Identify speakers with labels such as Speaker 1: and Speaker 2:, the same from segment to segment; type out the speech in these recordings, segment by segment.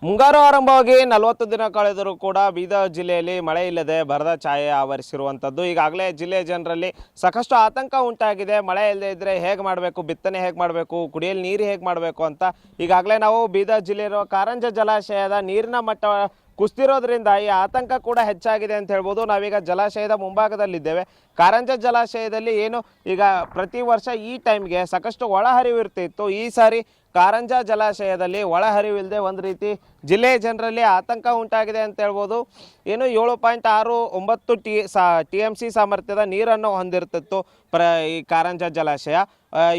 Speaker 1: ಮುಂಗಾರು ಆರಂಭವಾಗಿ 40 ದಿನ ಕಳೆದರೂ ಕೂಡ ಬೀದರ್ ಜಿಲ್ಲೆಯಲ್ಲಿ ಮಳೆ ಇಲ್ಲದೆ ಬರದ ಛಾಯೆ ಆವರಿಸಿರುವಂಥದ್ದು. ಈಗಾಗಲೇ ಜಿಲ್ಲೆಯ ಜನರಲ್ಲಿ ಸಾಕಷ್ಟು ಆತಂಕ ಉಂಟಾಗಿದೆ. ಮಳೆ ಇಲ್ಲದೆ ಇದ್ದರೆ ಹೇಗೆ ಮಾಡಬೇಕು, ಬಿತ್ತನೆ ಹೇಗೆ ಮಾಡಬೇಕು, ಕುಡಿಯಲು ನೀರು ಹೇಗೆ ಮಾಡಬೇಕು ಅಂತ. ಈಗಾಗಲೇ ನಾವು ಬೀದರ್ ಜಿಲ್ಲೆಯಿರುವ ಕಾರಂಜ ಜಲಾಶಯದ ನೀರಿನ ಮಟ್ಟ ಕುಸಿದಿರೋದ್ರಿಂದ ಈ ಆತಂಕ ಕೂಡ ಹೆಚ್ಚಾಗಿದೆ ಅಂತ ಹೇಳ್ಬೋದು. ನಾವೀಗ ಜಲಾಶಯದ ಮುಂಭಾಗದಲ್ಲಿದ್ದೇವೆ. ಕಾರಂಜ ಜಲಾಶಯದಲ್ಲಿ ಏನು ಈಗ ಪ್ರತಿ ವರ್ಷ ಈ ಟೈಮ್ಗೆ ಸಾಕಷ್ಟು ಒಳಹರಿವು ಇರ್ತಿತ್ತು. ಈ ಸಾರಿ ಕಾರಂಜ ಜಲಾಶಯದಲ್ಲಿ ಒಳಹರಿವಿಲ್ಲದೆ ಒಂದು ರೀತಿ ಜಿಲ್ಲೆಯ ಜನರಲ್ಲಿ ಆತಂಕ ಉಂಟಾಗಿದೆ ಅಂತ ಹೇಳ್ಬೋದು. ಏನು 7.69 TMC ಸಾಮರ್ಥ್ಯದ ನೀರನ್ನು ಹೊಂದಿರ್ತಿತ್ತು ಈ ಕಾರಂಜ ಜಲಾಶಯ.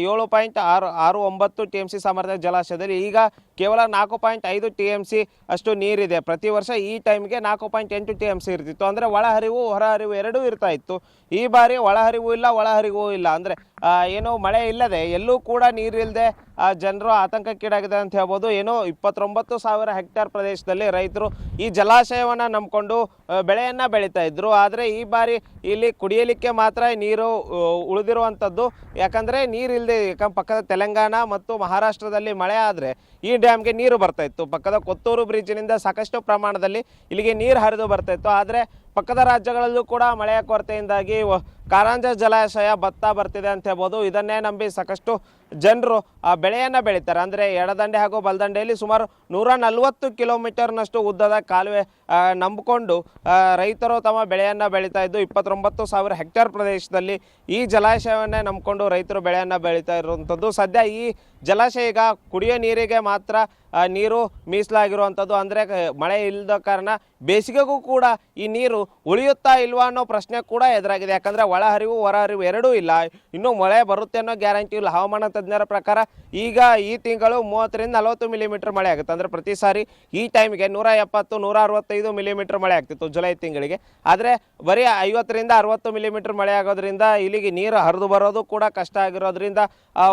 Speaker 1: 7.69 TMC ಸಾಮರ್ಥ್ಯದ ಜಲಾಶಯದಲ್ಲಿ ಈಗ ಕೇವಲ 4.5 TMC ಅಷ್ಟು ನೀರಿದೆ. ಪ್ರತಿ ವರ್ಷ ಈ ಟೈಮ್ಗೆ 4.8 TMC ಇರ್ತಿತ್ತು. ಅಂದರೆ ಒಳಹರಿವು ಹೊರಹರಿವು ಎರಡೂ ಇರ್ತಾ ಇತ್ತು. ಈ ಬಾರಿ ಒಳಹರಿವು ಇಲ್ಲ, ಒಳಹರಿವು ಇಲ್ಲ. ಅಂದರೆ ಏನು ಮಳೆ ಇಲ್ಲದೆ ಎಲ್ಲೂ ಕೂಡ ನೀರಿಲ್ಲದೆ ಜನರು ಆತಂಕಕ್ಕೀಡಾಗಿದೆ ಅಂತ ಹೇಳ್ಬೋದು. ಏನೋ 29,000 ಹೆಕ್ಟೇರ್ ಪ್ರದೇಶದಲ್ಲಿ ರೈತರು ಈ ಜಲಾಶಯವನ್ನು ನಂಬಿಕೊಂಡು ಬೆಳೆಯನ್ನು ಬೆಳೀತಾ ಇದ್ರು. ಆದರೆ ಈ ಬಾರಿ ಇಲ್ಲಿ ಕುಡಿಯಲಿಕ್ಕೆ ಮಾತ್ರ ನೀರು ಉಳಿದಿರುವಂಥದ್ದು. ಯಾಕಂದರೆ ನೀರಿಲ್ಲದೆ, ಯಾಕಂದ್ರೆ ಪಕ್ಕದ ತೆಲಂಗಾಣ ಮತ್ತು ಮಹಾರಾಷ್ಟ್ರದಲ್ಲಿ ಮಳೆ ಆದರೆ ಈ ಡ್ಯಾಮ್ಗೆ ನೀರು ಬರ್ತಾ ಇತ್ತು. ಪಕ್ಕದ ಕೊತ್ತೂರು ಬ್ರಿಡ್ಜ್ನಿಂದ ಸಾಕಷ್ಟು ಪ್ರಮಾಣದಲ್ಲಿ ಇಲ್ಲಿಗೆ ನೀರು ಹರಿದು ಬರ್ತಾ ಇತ್ತು. ಆದರೆ ಪಕ್ಕದ ರಾಜ್ಯಗಳಲ್ಲೂ ಕೂಡ ಮಳೆಯ ಕೊರತೆಯಿಂದಾಗಿ ಕಾರಂಜ ಜಲಾಶಯ ಬತ್ತಾ ಬರ್ತಿದೆ ಅಂತ ಹೇಳ್ಬೋದು. ಇದನ್ನೇ ನಂಬಿ ಸಾಕಷ್ಟು ಜನರು ಆ ಬೆಳೆಯನ್ನು ಬೆಳೀತಾರೆ. ಅಂದರೆ ಎಡದಂಡೆ ಹಾಗೂ ಬಲದಂಡೆಯಲ್ಲಿ ಸುಮಾರು 140 ಕಿಲೋಮೀಟರ್ನಷ್ಟು ಉದ್ದದ ಕಾಲುವೆ ನಂಬಿಕೊಂಡು ರೈತರು ತಮ್ಮ ಬೆಳೆಯನ್ನು ಬೆಳೀತಾ ಇದ್ದು 29,000 ಹೆಕ್ಟೇರ್ ಪ್ರದೇಶದಲ್ಲಿ ಈ ಜಲಾಶಯವನ್ನೇ ನಂಬಿಕೊಂಡು ರೈತರು ಬೆಳೆಯನ್ನು ಬೆಳೀತಾ ಇರುವಂಥದ್ದು. ಸದ್ಯ ಈ ಜಲಾಶಯ ಈಗ ಕುಡಿಯೋ ನೀರಿಗೆ ಮಾತ್ರ ನೀರು ಮೀಸಲಾಗಿರುವಂಥದ್ದು. ಅಂದರೆ ಮಳೆ ಇಲ್ಲದ ಕಾರಣ ಬೇಸಿಗೆಗೂ ಕೂಡ ಈ ನೀರು ಉಳಿಯುತ್ತಾ ಇಲ್ವಾ ಅನ್ನೋ ಪ್ರಶ್ನೆ ಕೂಡ ಎದುರಾಗಿದೆ. ಯಾಕಂದರೆ ಒಳಹರಿವು ಹೊರಹರಿವು ಎರಡೂ ಇಲ್ಲ. ಇನ್ನೂ ಮಳೆ ಬರುತ್ತೆ ಅನ್ನೋ ಗ್ಯಾರಂಟಿ ಇಲ್ಲ. ಹವಾಮಾನ ತಜ್ಞರ ಪ್ರಕಾರ ಈಗ ಈ ತಿಂಗಳು 30ರಿಂದ 40 ಮಿಲಿಮೀಟರ್ ಮಳೆ ಆಗುತ್ತೆ. ಅಂದರೆ ಪ್ರತಿ ಸಾರಿ ಈ ಟೈಮ್ಗೆ 170, 165 ಮಿಲಿಮೀಟರ್ ಮಳೆ ಆಗ್ತಿತ್ತು ಜುಲೈ ತಿಂಗಳಿಗೆ. ಆದರೆ ಬರೀ 50ರಿಂದ 60 ಮಿಲಿಮೀಟರ್ ಮಳೆ ಆಗೋದ್ರಿಂದ ಇಲ್ಲಿಗೆ ನೀರು ಹರಿದು ಬರೋದು ಕೂಡ ಕಷ್ಟ ಆಗಿರೋದ್ರಿಂದ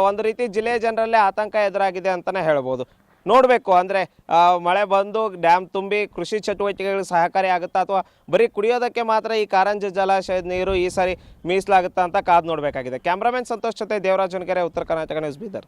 Speaker 1: ಒಂದು ರೀತಿ ಜಿಲ್ಲೆಯ ಜನರಲ್ಲೇ ಆತಂಕ ಎದುರಾಗಿದೆ ಅಂತಲೇ ಹೇಳ್ಬೋದು. ನೋಡಬೇಕು, ಅಂದರೆ ಮಳೆ ಬಂದು ಡ್ಯಾಮ್ ತುಂಬಿ ಕೃಷಿ ಚಟುವಟಿಕೆಗಳಿಗೆ ಸಹಕಾರಿ ಆಗುತ್ತಾ ಅಥವಾ ಬರೀ ಕುಡಿಯೋದಕ್ಕೆ ಮಾತ್ರ ಈ ಕಾರಂಜ ಜಲಾಶಯದ ನೀರು ಈ ಸಾರಿ ಮೀಸಲಾಗುತ್ತಾ ಅಂತ ಕಾದು ನೋಡಬೇಕಾಗಿದೆ. ಕ್ಯಾಮ್ರಾಮನ್ ಸಂತೋಷ್ ಜೊತೆ ದೇವರಾಜ್ ಹುಣಕೆರೆ, ಉತ್ತರ ಕರ್ನಾಟಕ ನ್ಯೂಸ್, ಬೀದರ್.